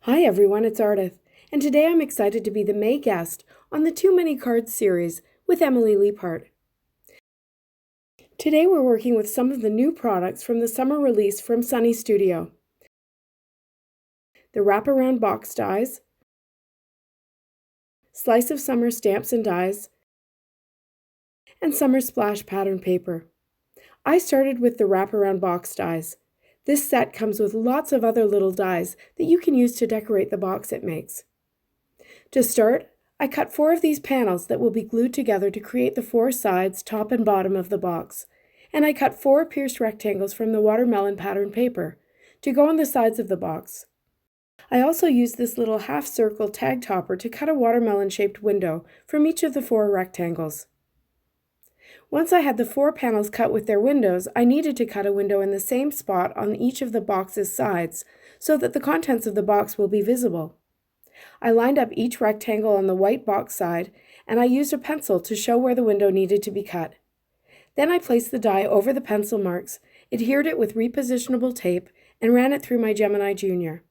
Hi everyone, it's Ardith, and today I'm excited to be the May guest on the Too Many Cards series with Emily Leapart. Today we're working with some of the new products from the summer release from Sunny Studio. The wraparound box dies, slice of summer stamps and dies, and summer splash pattern paper. I started with the wraparound box dies. This set comes with lots of other little dies that you can use to decorate the box it makes. To start, I cut 4 of these panels that will be glued together to create the 4 sides, top and bottom of the box. And I cut 4 pierced rectangles from the watermelon pattern paper to go on the sides of the box. I also used this little half-circle tag topper to cut a watermelon-shaped window from each of the 4 rectangles. Once I had the 4 panels cut with their windows, I needed to cut a window in the same spot on each of the box's sides so that the contents of the box will be visible. I lined up each rectangle on the white box side, and I used a pencil to show where the window needed to be cut. Then I placed the die over the pencil marks, adhered it with repositionable tape, and ran it through my Gemini Junior.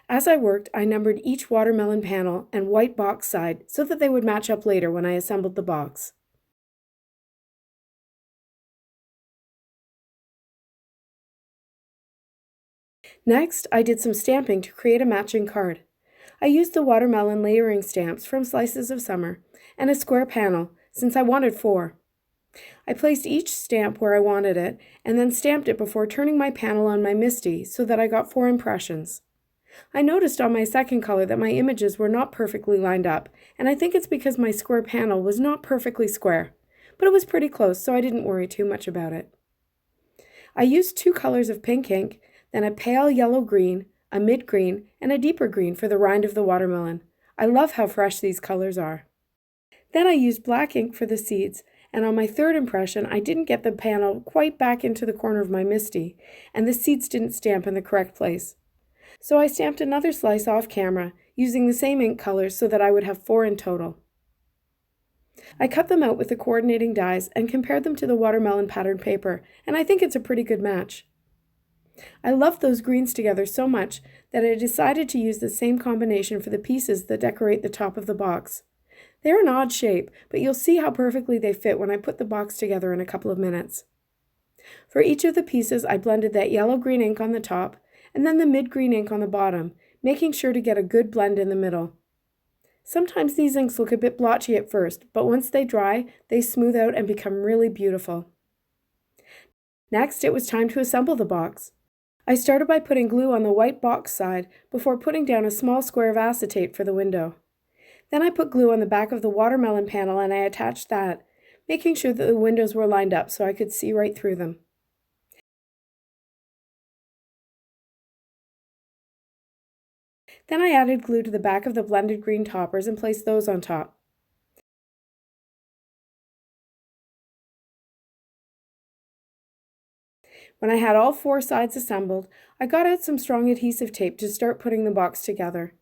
As I worked, I numbered each watermelon panel and white box side so that they would match up later when I assembled the box. Next, I did some stamping to create a matching card. I used the watermelon layering stamps from Slices of Summer and a square panel, since I wanted 4. I placed each stamp where I wanted it, and then stamped it before turning my panel on my MISTI so that I got 4 impressions. I noticed on my second color that my images were not perfectly lined up, and I think it's because my square panel was not perfectly square, but it was pretty close, so I didn't worry too much about it. I used 2 colors of pink ink, then a pale yellow-green, a mid-green, and a deeper green for the rind of the watermelon. I love how fresh these colors are. Then I used black ink for the seeds, and on my third impression I didn't get the panel quite back into the corner of my MISTI, and the seeds didn't stamp in the correct place. So I stamped another slice off camera, using the same ink colors so that I would have 4 in total. I cut them out with the coordinating dies and compared them to the watermelon pattern paper, and I think it's a pretty good match. I loved those greens together so much that I decided to use the same combination for the pieces that decorate the top of the box. They're an odd shape, but you'll see how perfectly they fit when I put the box together in a couple of minutes. For each of the pieces, I blended that yellow-green ink on the top and then the mid-green ink on the bottom, making sure to get a good blend in the middle. Sometimes these inks look a bit blotchy at first, but once they dry, they smooth out and become really beautiful. Next, it was time to assemble the box. I started by putting glue on the white box side before putting down a small square of acetate for the window. Then I put glue on the back of the watermelon panel and I attached that, making sure that the windows were lined up so I could see right through them. Then I added glue to the back of the blended green toppers and placed those on top. When I had all 4 sides assembled, I got out some strong adhesive tape to start putting the box together.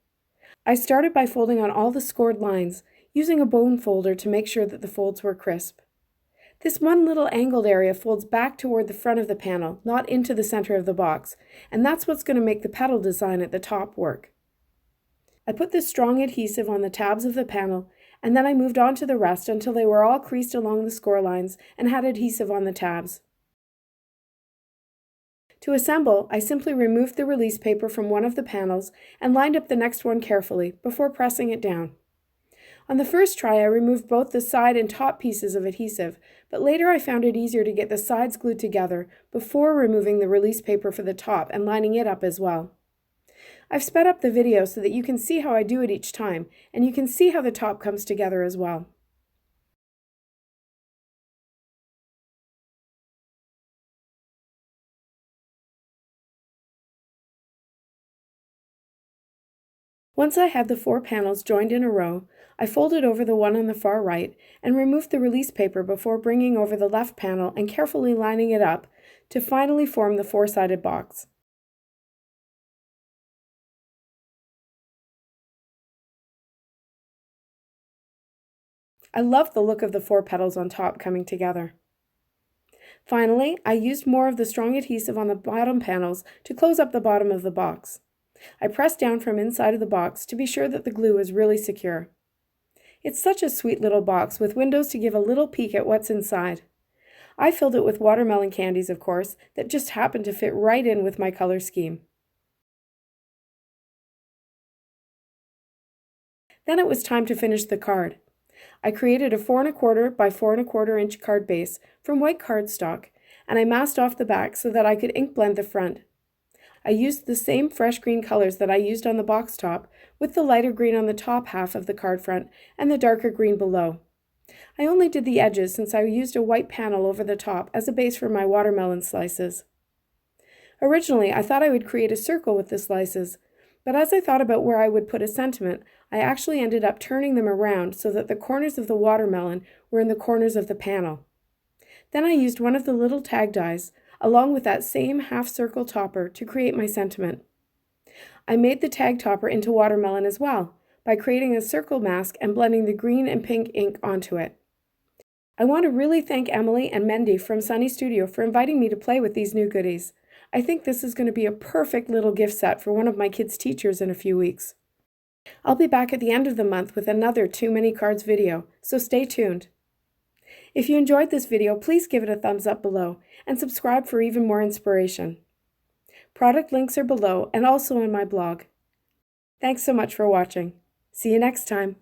I started by folding on all the scored lines, using a bone folder to make sure that the folds were crisp. This one little angled area folds back toward the front of the panel, not into the center of the box, and that's what's going to make the petal design at the top work. I put this strong adhesive on the tabs of the panel, and then I moved on to the rest until they were all creased along the score lines and had adhesive on the tabs. To assemble, I simply removed the release paper from one of the panels and lined up the next one carefully before pressing it down. On the first try, I removed both the side and top pieces of adhesive, but later I found it easier to get the sides glued together before removing the release paper for the top and lining it up as well. I've sped up the video so that you can see how I do it each time, and you can see how the top comes together as well. Once I had the 4 panels joined in a row, I folded over the one on the far right and removed the release paper before bringing over the left panel and carefully lining it up to finally form the 4-sided box. I love the look of the 4 petals on top coming together. Finally, I used more of the strong adhesive on the bottom panels to close up the bottom of the box. I pressed down from inside of the box to be sure that the glue is really secure. It's such a sweet little box with windows to give a little peek at what's inside. I filled it with watermelon candies, of course, that just happened to fit right in with my color scheme. Then it was time to finish the card. I created a 4 1/4 by 4 1/4 inch card base from white cardstock, and I masked off the back so that I could ink blend the front. I used the same fresh green colors that I used on the box top, with the lighter green on the top half of the card front and the darker green below. I only did the edges since I used a white panel over the top as a base for my watermelon slices. Originally, I thought I would create a circle with the slices, but as I thought about where I would put a sentiment, I actually ended up turning them around so that the corners of the watermelon were in the corners of the panel. Then I used one of the little tag dies, along with that same half-circle topper, to create my sentiment. I made the tag topper into watermelon as well, by creating a circle mask and blending the green and pink ink onto it. I want to really thank Emily and Mendy from Sunny Studio for inviting me to play with these new goodies. I think this is going to be a perfect little gift set for one of my kids' teachers in a few weeks. I'll be back at the end of the month with another Too Many Cards video, so stay tuned. If you enjoyed this video, please give it a thumbs up below and subscribe for even more inspiration. Product links are below and also on my blog. Thanks so much for watching. See you next time.